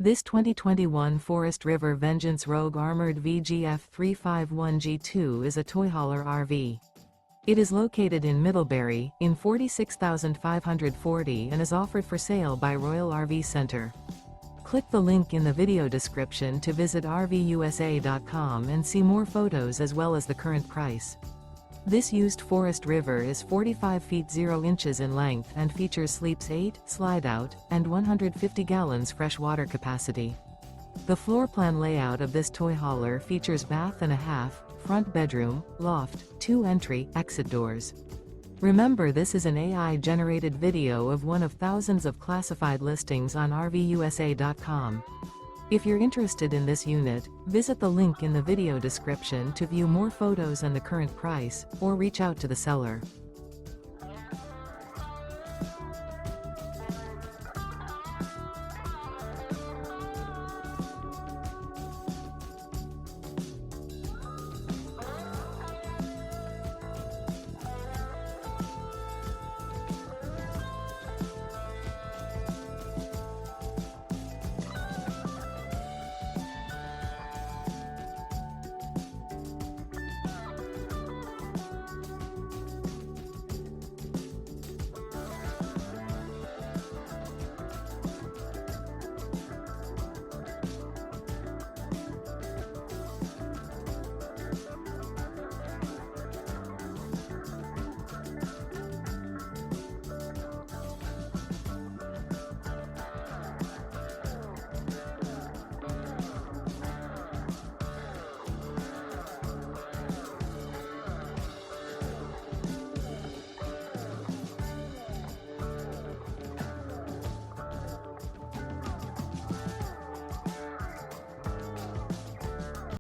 This 2021 Forest River Vengeance Rogue Armored VGF 351G2 is a toy hauler RV. It is located in Middlebury, in 46,540 and is offered for sale by Royal RV Center. Click the link in the video description to visit RVUSA.com and see more photos as well as the current price. This used Forest River is 45 feet 0 inches in length and features sleeps 8, slide-out, and 150 gallons fresh water capacity. The floor plan layout of this toy hauler features bath and a half, front bedroom, loft, 2 entry, exit doors. Remember, this is an AI-generated video of one of thousands of classified listings on RVUSA.com. If you're interested in this unit, visit the link in the video description to view more photos and the current price, or reach out to the seller.